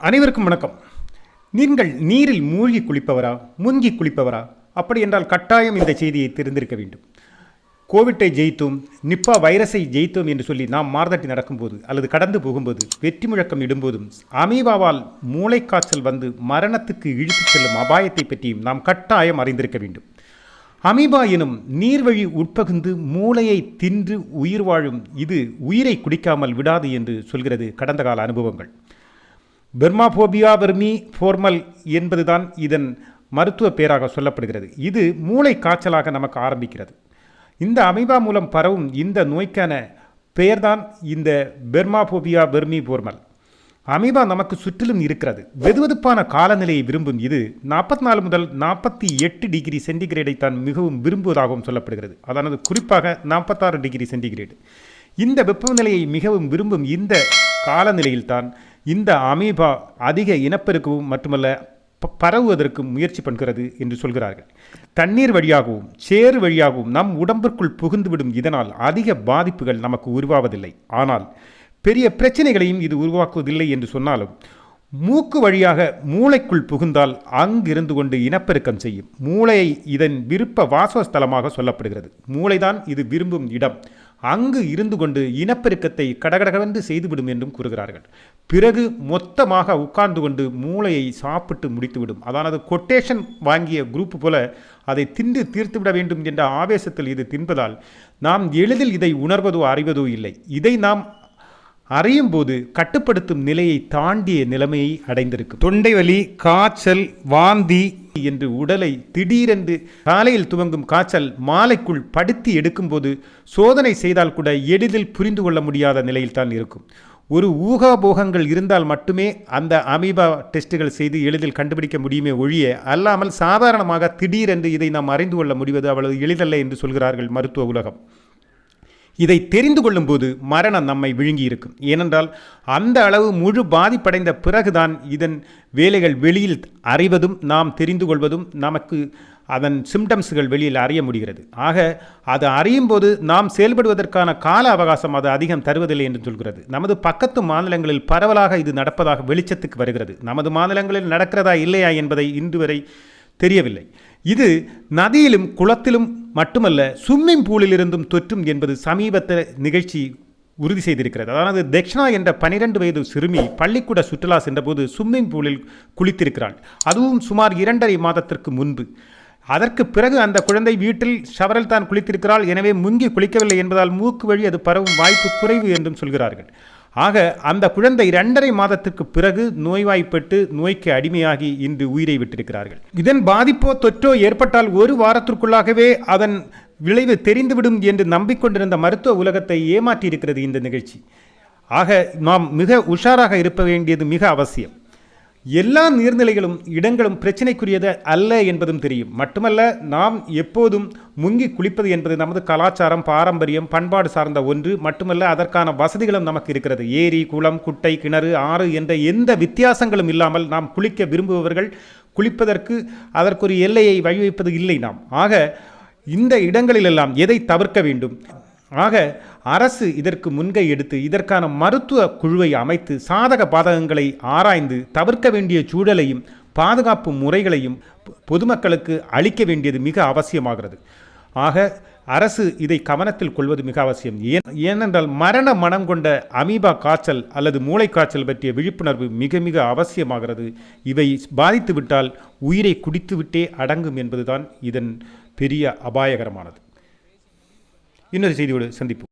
அனைவருக்கும் வணக்கம். நீங்கள் நீரில் மூழ்கி குளிப்பவரா, முங்கி குளிப்பவரா? அப்படி என்றால் கட்டாயம் இந்த செய்தியை தெரிந்திருக்க வேண்டும். கோவிட்டை ஜெயித்தோம், நிப்பா வைரஸை ஜெயித்தோம் என்று சொல்லி நாம் மார்தட்டி நடக்கும்போது அல்லது கடந்து போகும்போது வெற்றி முழக்கம் இடும்போதும் அமீபாவால் மூளைக்காய்ச்சல் வந்து மரணத்துக்கு இழுத்துச் செல்லும் அபாயத்தை பற்றியும் நாம் கட்டாயம் அறிந்திருக்க வேண்டும். அமீபா எனும் நீர்வழி உட்பகுந்து மூளையை தின்று உயிர் வாழும் இது உயிரை குடிக்காமல் விடாது என்று சொல்கிறது கடந்த கால அனுபவங்கள். பெர்மாபோபியா வெர்மி ஃபோர்மல் என்பதுதான் இதன் மருத்துவ பெயராக சொல்லப்படுகிறது. இது மூளை காய்ச்சலாக நமக்கு ஆரம்பிக்கிறது. இந்த அமீபா மூலம் பரவும் இந்த நோய்க்கான பெயர்தான் இந்த பெர்மாபோபியா வெர்மி ஃபோர்மல். அமீபா நமக்கு சுற்றிலும் இருக்கிறது. வெதுவெதுப்பான காலநிலையை விரும்பும் இது 44 முதல் 48 டிகிரி சென்டிகிரேடை தான் மிகவும் விரும்புவதாகவும் சொல்லப்படுகிறது. அதாவது குறிப்பாக 46 டிகிரி சென்டிகிரேடு. இந்த வெப்பநிலையை மிகவும் விரும்பும் இந்த காலநிலையில்தான் இந்த அமீபா அதிக இனப்பெருக்கவும் மட்டுமல்ல பரவுவதற்கு முயற்சி பண்ணுகிறது என்று சொல்கிறார்கள். தண்ணீர் வழியாகவும் சேறு வழியாகவும் நம் உடம்பிற்குள் புகுந்துவிடும். இதனால் அதிக பாதிப்புகள் நமக்கு உருவாவதில்லை. ஆனால் பெரிய பிரச்சனைகளையும் இது உருவாக்குவதில்லை என்று சொன்னாலும் மூக்கு வழியாக மூளைக்குள் புகுந்தால் அங்கிருந்து கொண்டு இனப்பெருக்கம் செய்யும். மூளையை இதன் விருப்ப வாசஸ்தலமாக சொல்லப்படுகிறது. மூளைதான் இது விரும்பும் இடம். அங்கு இருந்து கொண்டு இனப்பெருக்கத்தை கடகடகவென்று செய்துவிடும் என்றும் கூறுகிறார்கள். பிறகு மொத்தமாக உட்கார்ந்து கொண்டு மூளையை சாப்பிட்டு முடித்துவிடும். அதாவது கொட்டேஷன் வாங்கிய குரூப் போல அதை தின்று தீர்த்துவிட வேண்டும் என்ற ஆவேசத்தில் இது தின்பதால் நாம் எளிதில் இதை உணர்வதோ அறிவதோ இல்லை. இதை நாம் அறியும் போது கட்டுப்படுத்தும் நிலையை தாண்டிய நிலைமையை அடைந்திருக்கும். தொண்டை வலி, காய்ச்சல், வாந்தி என்று உடலை திடீரென்று காலையில் துவங்கும் காய்ச்சல் மாலைக்குள் படுத்தி எடுக்கும்போது சோதனை செய்தால் கூட எளிதில் புரிந்து கொள்ள முடியாத நிலையில் தான் இருக்கும். ஒரு ஊகாபோகங்கள் இருந்தால் மட்டுமே அந்த அமீபா டெஸ்ட்டுகள் செய்து எளிதில் கண்டுபிடிக்க முடியுமே ஒழிய அல்லாமல் சாதாரணமாக திடீரென்று இதை நாம் அறிந்து கொள்ள முடிவது அவ்வளவு எளிதல்ல என்று சொல்கிறார்கள் மருத்துவ உலகம். இதை தெரிந்து கொள்ளும் போது மரணம் நம்மை விழுங்கி இருக்கும். ஏனென்றால் அந்த அளவு முழு பாதிப்படைந்த பிறகுதான் இதன் வேலைகள் வெளியில் அறிவதும் நாம் தெரிந்து கொள்வதும் நமக்கு அதன் சிம்டம்ஸ்கள் வெளியில் அறிய முடிகிறது. ஆக அது அறியும் போது நாம் செயல்படுவதற்கான கால அவகாசம் அது அதிகம் தருவதில்லை என்று சொல்கிறது. நமது பக்கத்து மாநிலங்களில் பரவலாக இது நடப்பதாக வெளிச்சத்துக்கு வருகிறது. நமது மாநிலங்களில் நடக்கிறதா இல்லையா என்பதை இன்று வரை தெரியவில்லை. இது நதியிலும் குளத்திலும் மட்டுமல்ல ஸ்விம்மிங் பூலில் இருந்தும் தொற்றும் என்பது சமீபத்தில் நிகழ்ச்சி உறுதி செய்திருக்கிறது. அதாவது தக்ஷணா என்ற 12 வயது சிறுமி பள்ளிக்கூட சுற்றுலா சென்றபோது ஸ்விம்மிங் பூலில் குளித்திருக்கிறாள். அதுவும் சுமார் 2.5 மாதத்திற்கு முன்பு. அதற்கு பிறகு அந்த குழந்தை வீட்டில் ஷவரில் தான் குளித்திருக்கிறாள். எனவே முங்கி குளிக்கவில்லை என்பதால் மூக்கு வழி அது பரவும் வாய்ப்பு குறைவு என்றும் சொல்கிறார்கள். ஆக அந்த குழந்தை 2.5 மாதத்திற்கு பிறகு நோய்வாய்ப்பட்டு நோய்க்கு அடிமையாகி இன்று உயிரை விட்டிருக்கிறார்கள். இதன் பாதிப்போ தொற்றோ ஏற்பட்டால் 1 வாரத்திற்குள்ளாகவே அதன் விளைவு தெரிந்துவிடும் என்று நம்பிக்கொண்டிருந்த மருத்துவ உலகத்தை ஏமாற்றியிருக்கிறது இந்த நிகழ்ச்சி. ஆக நாம் மிக உஷாராக இருக்க வேண்டியது மிக அவசியம். எல்லா நீர்நிலைகளும் இடங்களும் பிரச்சனைக்குரியது அல்ல என்பதும் தெரியும். மட்டுமல்ல, நாம் எப்போதும் முங்கி குளிப்பது என்பது நமது கலாச்சாரம், பாரம்பரியம், பண்பாடு சார்ந்த ஒன்று. மட்டுமல்ல, அதற்கான வசதிகளும் நமக்கு இருக்கிறது. ஏரி, குளம், குட்டை, கிணறு, ஆறு என்ற எந்த வித்தியாசங்களும் இல்லாமல் நாம் குளிக்க விரும்புபவர்கள் குளிப்பதற்கு அதற்கொரு எல்லையை வழிவைப்பது இல்லை நாம். ஆக இந்த இடங்களிலெல்லாம் எதை தவிர்க்க வேண்டும்? ஆக அரசு இதற்கு முன்கை எடுத்து இதற்கான மருத்துவ குழுவை அமைத்து சாதக பாதகங்களை ஆராய்ந்து தவிர்க்க வேண்டிய சூழலையும் பாதுகாப்பு முறைகளையும் பொதுமக்களுக்கு அளிக்க வேண்டியது மிக அவசியமாகிறது. ஆக அரசு இதை கவனத்தில் கொள்வது மிக அவசியம். ஏனென்றால் மரண மனம் கொண்ட அமீபா காய்ச்சல் அல்லது மூளை காய்ச்சல் பற்றிய விழிப்புணர்வு மிக மிக அவசியமாகிறது. இவை பாதித்துவிட்டால் உயிரை குடித்துவிட்டே அடங்கும் என்பதுதான் இதன் பெரிய அபாயகரமானது. இன்னொரு செய்தியோடு சந்திப்போம்.